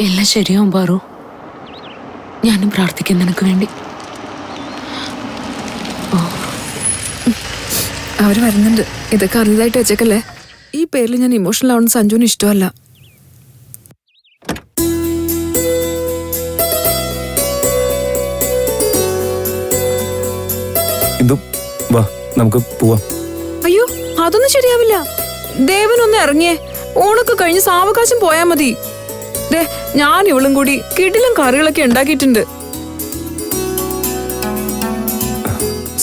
എല്ലാം ശരിയാവും പാറു. ഞാനും പ്രാർത്ഥിക്കും നിനക്ക് വേണ്ടി. അവര് വരുന്നുണ്ട്. ഇതൊക്കെ അറിഞ്ഞതായിട്ട് വെച്ചേക്കല്ലേ. ഈ പേരിൽ ഞാൻ ഇമോഷണൽ ആവുന്ന സഞ്ജുവിന് ഇഷ്ടമല്ല. നമുക്ക് പോവാം. അയ്യോ, അതൊന്നും ശരിയാവില്ല. ദേവനൊന്ന് ഇറങ്ങിയേ. ഓണൊക്കെ കഴിഞ്ഞ് സാവകാശം പോയാ മതി. ഞാൻ ഇവളും കൂടി കിടിലും കറികളൊക്കെ ഉണ്ടാക്കിയിട്ടുണ്ട്.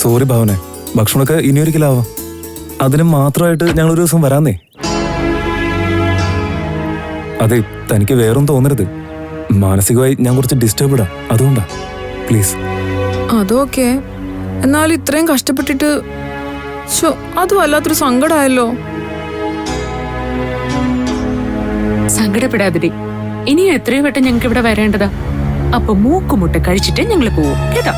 സോറി ഭാവനെ, ഭക്ഷണമൊക്കെ ഇനിയൊരിക്കലാവാം. അതിന് മാത്രമായിട്ട് ഞങ്ങൾ ഒരു ദിവസം വരാന്നേ. അതെ, തനിക്ക് വേറൊന്നും തോന്നരുത്. മാനസികമായി ഞാൻ കുറച്ച് ഡിസ്റ്റർബ്ഡാ, അതുകൊണ്ടാ. പ്ലീസ്. അതൊക്കെ എന്നാലും ഇത്രയും കഷ്ടപ്പെട്ടിട്ട് അത് വല്ലാത്തൊരു സങ്കടമായല്ലോ. സങ്കടപ്പെടാതിരി. ഇനിയും എത്രയോ വട്ടം ഞങ്ങൾക്ക് ഇവിടെ വരേണ്ടതാ. അപ്പൊ മൂക്കുമുട്ട കഴിച്ചിട്ട് ഞങ്ങൾ പോവും കേട്ടോ.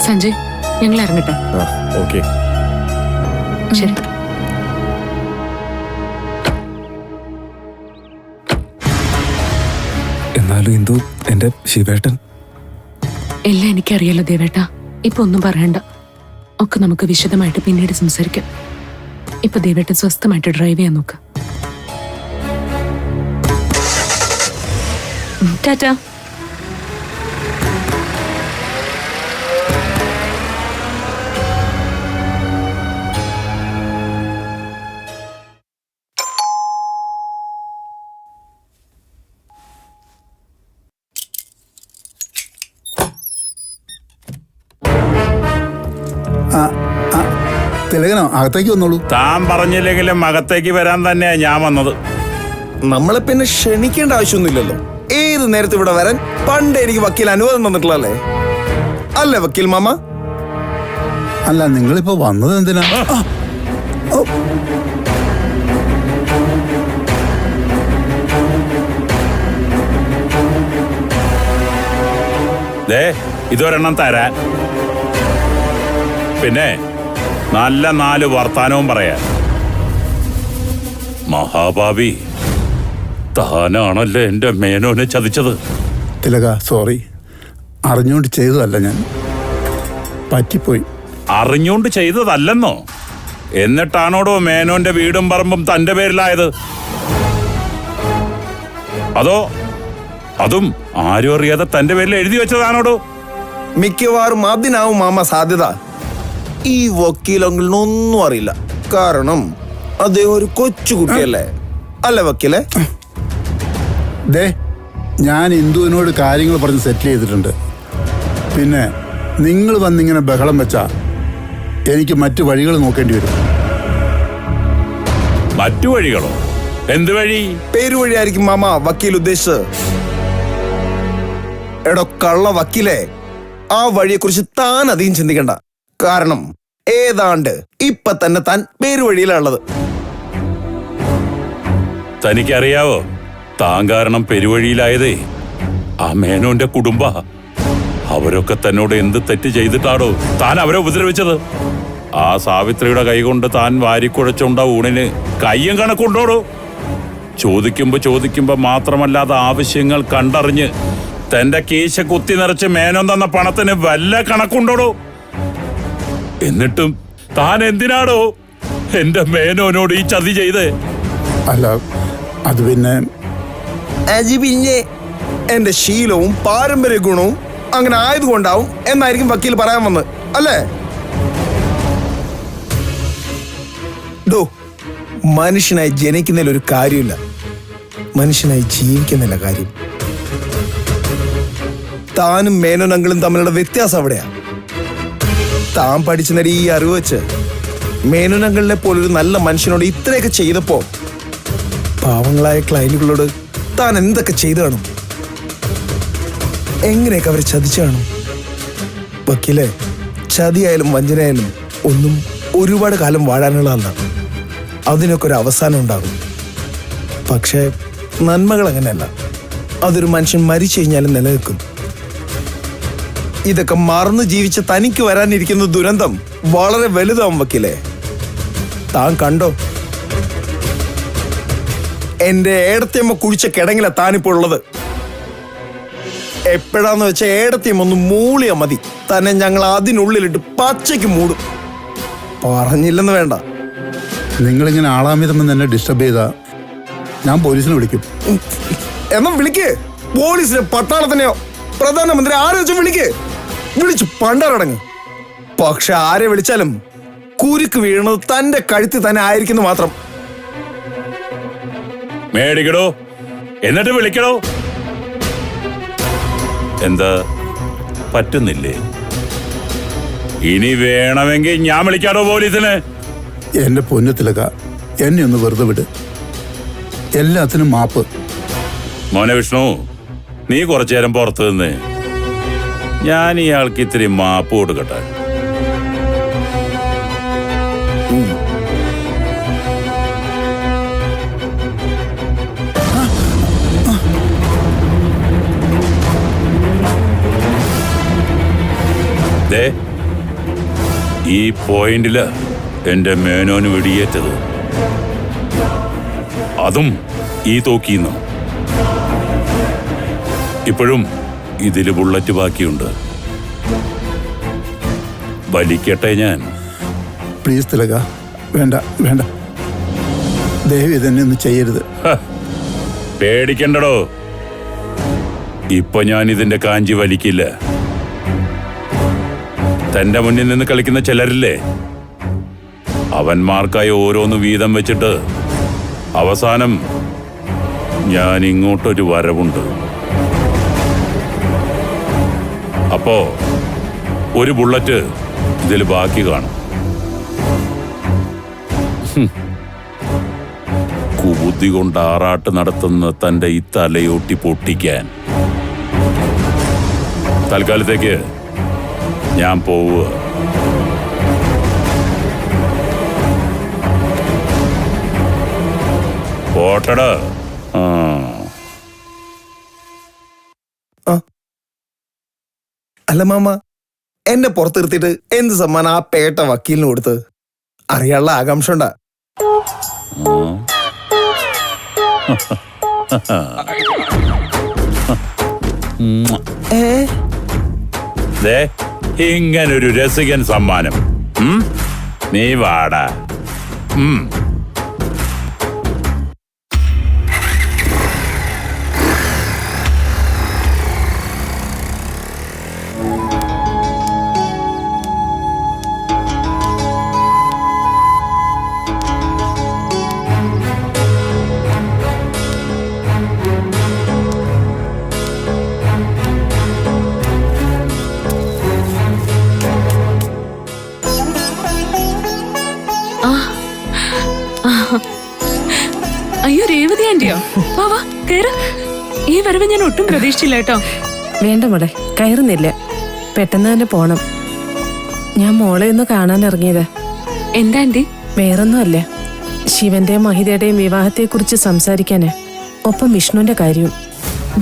സഞ്ജയ്, ഞങ്ങൾ ഇറങ്ങട്ടെ. ശരി. എന്നാലും ഇന്ദു, എന്റെ ശിവേട്ടൻ. എല്ലാം എനിക്കറിയാലോ ദേവേട്ട. ഇപ്പൊ ഒന്നും പറയണ്ട. ഒക്കെ നമുക്ക് വിശദമായിട്ട് പിന്നീട് സംസാരിക്കാം. ഇപ്പൊ ദേവേട്ടൻ സ്വസ്ഥമായിട്ട് ഡ്രൈവ് ചെയ്യാൻ നോക്ക്. ടാറ്റാ. തിലകനോ, അകത്തേക്ക് വന്നോളൂ. താൻ പറഞ്ഞില്ലെങ്കിലും അകത്തേക്ക് വരാൻ തന്നെയാ ഞാൻ വന്നത്. നമ്മളെ പിന്നെ ക്ഷണിക്കേണ്ട ആവശ്യമൊന്നുമില്ലല്ലോ. ഏത് നേരത്തെ ഇവിടെ വരാൻ പണ്ട് എനിക്ക് വക്കീൽ അനുവാദം തന്നിട്ടുള്ളല്ലേ? അല്ലേ വക്കീൽ മാമ? അല്ല, നിങ്ങളിപ്പോ വന്നത് എന്തിനാ? ഇതൊരെണ്ണം തരാൻ, പിന്നെ നല്ല 4 വർത്താനവും പറയാൻ. മഹാഭാവി, താനാണല്ലേ എന്റെ മേനോനെ ചതിച്ചത്. തിലക, സോറി. അറിഞ്ഞുകൊണ്ട് ചെയ്തതല്ല, ഞാൻ പറ്റിപ്പോയി. അറിഞ്ഞുകൊണ്ട് ചെയ്തതല്ലെന്നോ? എന്നിട്ടാണോടോ മേനോന്റെ വീടും പറമ്പും തന്റെ പേരിലായത്? അതും ആരും അറിയാതെ തന്റെ പേരിൽ എഴുതി വെച്ചതാണോടോ? മിക്കവാറും അതിനാവും മാമ സാധ്യത. ഈ വക്കീലൊന്നും അറിയില്ല. കാരണം അദ്ദേഹം ഒരു കൊച്ചുകുട്ടിയല്ലേ? അല്ലേ വക്കീലെ? ഞാൻ ഇന്ദുവിനോട് കാര്യങ്ങൾ പറഞ്ഞ് സെറ്റിൽ ചെയ്തിട്ടുണ്ട്. പിന്നെ നിങ്ങൾ വന്നിങ്ങനെ ബഹളം വെച്ചാ എനിക്ക് മറ്റു വഴികൾ നോക്കേണ്ടി വരും. മറ്റു വഴികളോ? എന്ത് വഴി? പേരുവഴിയായിരിക്കും മാമ വക്കീൽ ഉദ്ദേശിച്ചത്. എടോ കള്ള വക്കീലെ, ആ വഴിയെ കുറിച്ച് താൻ അധികം ചിന്തിക്കണ്ട. കാരണം ഏതാണ്ട് ഇപ്പൊ തന്നെ താൻ പേരുവഴിയിലുള്ളത്. തനിക്കറിയാവോ, താൻ കാരണം പെരുവഴിയിലായതേ ആ മേനോന്റെ കുടുംബ. അവരൊക്കെ തന്നോട് എന്ത് തെറ്റ് ചെയ്തിട്ടാണോ താൻ അവരെ ഉപദ്രവിച്ചത്? ആ സാവിത്രിയുടെ കൈകൊണ്ട് താൻ വാരിക്കുഴച്ചുണ്ട ഊണിന് കയ്യും കണക്കുണ്ടോടോ? ചോദിക്കുമ്പോ മാത്രമല്ലാതെ ആവശ്യങ്ങൾ കണ്ടറിഞ്ഞ് തന്റെ കീശ കുത്തി നിറച്ച് മേനോൻ തന്ന പണത്തിന് വല്ല കണക്കുണ്ടോടോ? എന്നിട്ടും താൻ എന്തിനാടോ എന്റെ മേനോനോട് ഈ ചതി ചെയ്തേ? അല്ല, അത് പിന്നെ എന്റെ ശീലവും പാരമ്പര്യ ഗുണവും അങ്ങനെ ആയതുകൊണ്ടാവും എന്നായിരിക്കും വക്കീൽ പറയാൻ വന്നത്, അല്ലേ? മനുഷ്യനായി ജനിക്കുന്നതിൽ ഒരു കാര്യമില്ല, മനുഷ്യനായി ജീവിക്കുന്നില്ല കാര്യം. താനും മേനോൻ അങ്കിളും തമ്മിലുള്ള വ്യത്യാസം അവിടെയാ. താൻ പഠിച്ചു നേരം ഈ അറിവ് വെച്ച് മേനോൻ അങ്കിളിനെ പോലൊരു നല്ല മനുഷ്യനോട് ഇത്രയൊക്കെ ചെയ്തപ്പോ പാവങ്ങളായ ക്ലയന്റുകളോട് താൻ എന്തൊക്കെ ചെയ്തു കാണും? എങ്ങനെയൊക്കെ അവരെ ചതിച്ചു കാണും? വക്കീലെ, ചതിയായാലും വഞ്ചനയായാലും ഒന്നും ഒരുപാട് കാലം വാഴാനുള്ളതല്ല. അതിനൊക്കെ ഒരു അവസാനം ഉണ്ടാകും. പക്ഷേ നന്മകൾ അങ്ങനെയല്ല. അതൊരു മനുഷ്യൻ മരിച്ചു കഴിഞ്ഞാലും നിലനിൽക്കും. ഇതൊക്കെ മറന്നു ജീവിച്ച് തനിക്ക് വരാനിരിക്കുന്ന ദുരന്തം വളരെ വലുതാവും വക്കീലേ. താൻ കണ്ടോ, എന്റെ ഏടത്തിയമ്മ കുഴിച്ച കിടങ്ങില താനിപ്പോ ഉള്ളത്. എപ്പോഴാന്ന് വെച്ചാൽ ഏടത്തിയമ്മ ഒന്ന് മൂളിയാ മതി, തന്നെ ഞങ്ങൾ അതിനുള്ളിലിട്ട് പച്ചയ്ക്ക് മൂടും. പറഞ്ഞില്ലെന്ന് വേണ്ട. നിങ്ങളിങ്ങനെ ആളാമിതം എന്നെ ഡിസ്റ്റർബ് ചെയ്താ ഞാൻ പോലീസിനെ വിളിക്കും. എന്നാ വിളിക്ക്, പോലീസിനെ, പട്ടാളത്തിനെയോ, പ്രധാനമന്ത്രി ആരെ വെച്ച് വിളിക്ക്. വിളിച്ചു പണ്ടറടങ്ങ്. പക്ഷെ ആരെ വിളിച്ചാലും കുരുക്ക് വീഴുന്നത് തന്റെ കഴുത്തിൽ തന്നെ ആയിരിക്കുന്നു മാത്രം. മേടിക്കടോ, എന്നിട്ട് വിളിക്കടോ. എന്താ പറ്റുന്നില്ലേ? ഇനി വേണമെങ്കിൽ ഞാൻ വിളിക്കാടോ പോലീസിന്. എന്റെ പൊന്നത്തിലക, എന്നെ ഒന്ന് വെറുതെ വിട്. എല്ലാത്തിനും മാപ്പ്. മോനെ വിഷ്ണു, നീ കുറച്ചു നേരം പുറത്തു നിന്ന് ഞാൻ ഇയാൾക്ക് ഇത്തിരി മാപ്പ് കൊടുക്കട്ടെ. ദേ, ഈ പോയിന്റില് എന്റെ മേനോന് വെടിയേറ്റത്, അതും ഈ തോക്കിന്ന്. ഇപ്പോഴും ഇതില് ബുള്ളറ്റ് ബാക്കിയുണ്ട്. വലിക്കട്ടെ ഞാൻ? പ്ലീസ് തിലക, വേണ്ട വേണ്ട, ദയവ് ഇതെന്നെ ഒന്നും ചെയ്യരുത്. പേടിക്കണ്ടടോ, ഇപ്പൊ ഞാൻ ഇതിന്റെ കാഞ്ചി വലിക്കില്ല. തന്റെ മുന്നിൽ നിന്ന് കളിക്കുന്ന ചിലരില്ലേ, അവന്മാർക്കായി ഓരോന്ന് വീതം വെച്ചിട്ട് അവസാനം ഞാൻ ഇങ്ങോട്ടൊരു വരവുണ്ട്. അപ്പോ ഒരു ബുള്ളറ്റ് ഇതിൽ ബാക്കി കാണും. കുബുദ്ധി കൊണ്ട് ആറാട്ട് നടത്തുന്ന തന്റെ ഈ തലയോട്ടി പൊട്ടിക്കാൻ തൽക്കാലത്തേക്ക് ഞാൻ പോവുക. പോട്ടടാ. അല്ല മാമ, എന്നെ പുറത്തിരുത്തിയിട്ട് എന്ത് സമ്മാനം ആ പേട്ട വക്കീലിന് കൊടുത്ത്? അറിയാനുള്ള ആകാംക്ഷ ഉണ്ടാ? ഇങ്ങനൊരു രസികൻ സമ്മാനം. നീ വാടാ. അയ്യോ, രേവതി ആന്റിയോ? വാ വാ, കേറ്. ഈ വരവ് ഞാൻ ഒട്ടും പ്രതീക്ഷിച്ചില്ല കേട്ടോ. വേണ്ട മോളെ, കയറുന്നില്ല. പെട്ടെന്ന് തന്നെ പോണം. ഞാൻ മോളെ ഒന്ന് കാണാൻ ഇറങ്ങിയത്. എന്താ ആന്റി? വേറൊന്നുമല്ല, ശിവന്റെയും മഹിതയുടെയും വിവാഹത്തെക്കുറിച്ച് സംസാരിക്കാന്, ഒപ്പം വിഷ്ണുവിന്റെ കാര്യവും.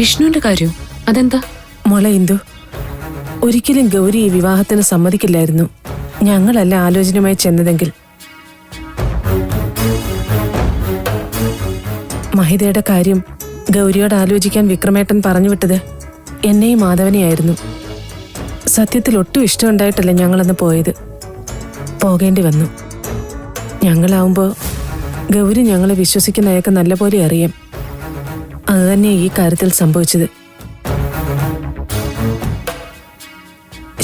വിഷ്ണുവിന്റെ കാര്യം? അതെന്താ? മോളെ ഇന്ദു, ഒരിക്കലും ഗൗരി ഈ വിവാഹത്തിന് സമ്മതിക്കില്ലായിരുന്നു. ഞങ്ങളല്ല ആലോചനയുമായി ചെന്നതെങ്കിൽ. മഹിതയുടെ കാര്യം ഗൗരിയോട് ആലോചിക്കാൻ വിക്രമേട്ടൻ പറഞ്ഞു വിട്ടത് എന്നെയും മാധവനെയായിരുന്നു. സത്യത്തിൽ ഒട്ടും ഇഷ്ടമുണ്ടായിട്ടല്ല ഞങ്ങളന്ന് പോയത്. പോകേണ്ടി വന്നു. ഞങ്ങളാവുമ്പോൾ ഗൗരി ഞങ്ങളെ വിശ്വസിക്കുന്നതൊക്കെ നല്ലപോലെ അറിയാം. അതുതന്നെ ഈ കാര്യത്തിൽ സംഭവിച്ചത്.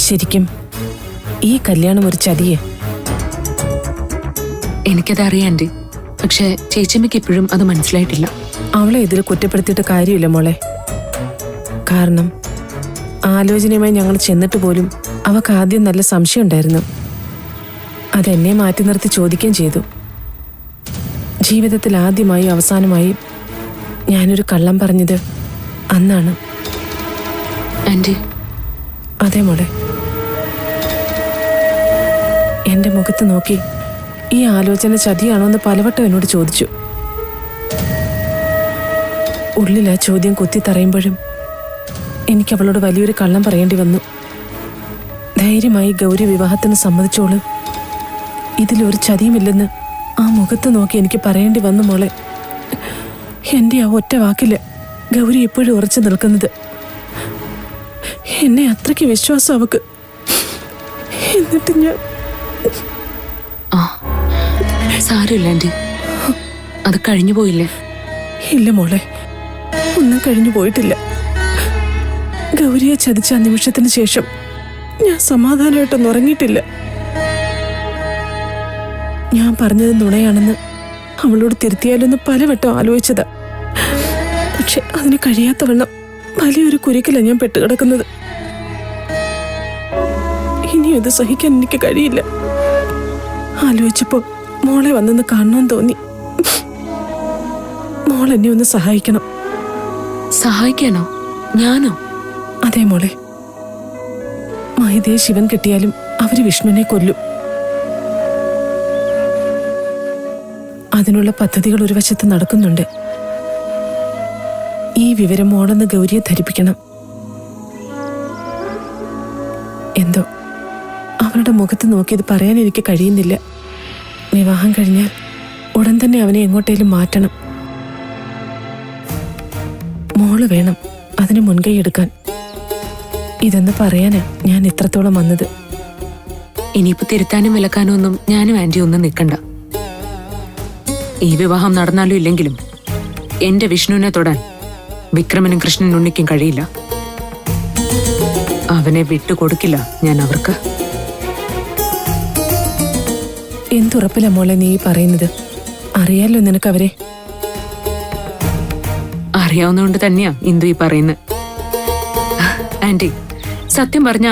ശരിക്കും ഈ കല്യാണം ഒരു ചതിയെ. എനിക്കത് അറിയാം ആന്റി, പക്ഷെ ചേച്ചിയമ്മയ്ക്ക് ഇപ്പോഴും അത് മനസ്സിലായിട്ടില്ല. അവളെ ഇതിൽ കുറ്റപ്പെടുത്തിയിട്ട് കാര്യമില്ല മോളെ. കാരണം ആലോചനയുമായി ഞങ്ങൾ ചെന്നിട്ട് പോലും അവൾക്ക് ആദ്യം നല്ല സംശയം ഉണ്ടായിരുന്നു. അതെന്നെ മാറ്റി നിർത്തി ചോദിക്കുകയും ചെയ്തു. ജീവിതത്തിൽ ആദ്യമായി അവസാനമായി ഞാനൊരു കള്ളം പറഞ്ഞത് അന്നാണ്. ആന്റി? അതെ മോളെ. എന്റെ മുഖത്ത് നോക്കി ഈ ആലോചന ചതിയാണോ എന്ന് പലവട്ടം എന്നോട് ചോദിച്ചു. ഉള്ളിൽ ആ ചോദ്യം കുത്തി തറയുമ്പോഴും എനിക്ക് അവളോട് വലിയൊരു കള്ളം പറയേണ്ടി വന്നു. ധൈര്യമായി ഗൗരി വിവാഹത്തിന് സമ്മതിച്ചോളൂ. ഇതിലൊരു ചതിയുമില്ലെന്ന് ആ മുഖത്ത് നോക്കി എനിക്ക് പറയേണ്ടി വന്നു മോളെ. എന്റെ ആ ഒറ്റ വാക്കില് ഗൗരി ഇപ്പോഴും ഉറച്ചു നിൽക്കുന്നത്. എന്നെ അത്രയ്ക്ക് വിശ്വാസം അവക്ക്. എന്നിട്ട് ഞാൻ ആ സാരമില്ല ആന്റി, അത് കഴിഞ്ഞു പോയില്ലേ? ഇല്ല മോളെ, ഒന്നും കഴിഞ്ഞു പോയിട്ടില്ല. ഗൗരിയെ ചതിച്ച ആ നിമിഷത്തിന് ശേഷം ഞാൻ സമാധാനമായിട്ടൊന്നും ഉറങ്ങിയിട്ടില്ല. ഞാൻ പറഞ്ഞത് നുണയാണെന്ന് അവളോട് തിരുത്തിയാലൊന്ന് പലവട്ടം ആലോചിച്ചതാ. പക്ഷെ അതിന് കഴിയാത്തവണ്ണം വലിയൊരു കുരുക്കിലാണ് ഞാൻ പെട്ടുകിടക്കുന്നത്. ഇനിയും ഇത് സഹിക്കാൻ എനിക്ക് കഴിയില്ല. ആലോചിച്ചപ്പോ മോളെ വന്നെന്ന് കാണണമെന്ന് തോന്നി. മോൾ എന്നെ ഒന്ന് സഹായിക്കണം. സഹായിക്കാനോ? ഞാനോ? അതെ മോളെ, മഹിതയെ ശിവൻ കിട്ടിയാലും അവര് വിഷ്ണുവിനെ കൊല്ലും. അതിനുള്ള പദ്ധതികൾ ഒരു വശത്ത് നടക്കുന്നുണ്ട്. ഈ വിവരം മോളെന്ന് ഗൗരിയെ ധരിപ്പിക്കണം. എന്തോ അവളുടെ മുഖത്ത് നോക്കിയത് പറയാൻ എനിക്ക് കഴിയുന്നില്ല. വിവാഹം കഴിഞ്ഞാൽ ഉടൻ തന്നെ അവനെ എങ്ങോട്ടേലും മാറ്റണം. മോള് വേണം അതിന് മുൻകൈ എടുക്കാൻ. ഇതെന്ന് പറയാനാ ഞാൻ ഇത്രത്തോളം വന്നത്. ഇനിയിപ്പോ തിരുത്താനും വിലക്കാനും ഒന്നും ഞാനും ആന്റി ഒന്നും നിൽക്കണ്ട. ഈ വിവാഹം നടന്നാലും ഇല്ലെങ്കിലും എന്റെ വിഷ്ണുവിനെ തൊടാൻ വിക്രമനും കൃഷ്ണനും ഉണ്ണിക്കും കഴിയില്ല. അവനെ വിട്ടുകൊടുക്കില്ല ഞാൻ അവർക്ക്. എന്തുറപ്പില്ല മോളെ നീ പറയുന്നത്? അറിയാലോ നിനക്കവരെ. അറിയാവുന്നതുകൊണ്ട് തന്നെയാ ഇന്ദു ഈ പറയുന്നത്. ആന്റി, സത്യം പറഞ്ഞ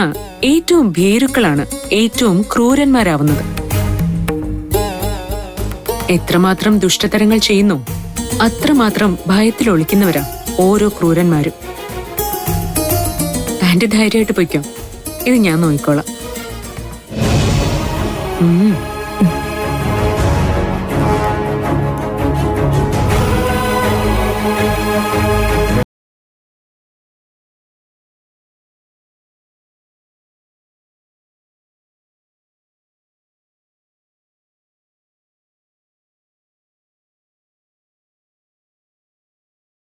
ഏറ്റവും ഭീരുക്കളാണ് ഏറ്റവും ക്രൂരന്മാരാവുന്നത്. എത്രമാത്രം ദുഷ്ടതരങ്ങൾ ചെയ്യുന്നു അത്രമാത്രം ഭയത്തിൽ ഒളിക്കുന്നവരാ ഓരോ ക്രൂരന്മാരും. ആന്റി ധൈര്യമായിട്ട് പൊയ്ക്കോ, ഇത് ഞാൻ നോക്കിക്കോളാം.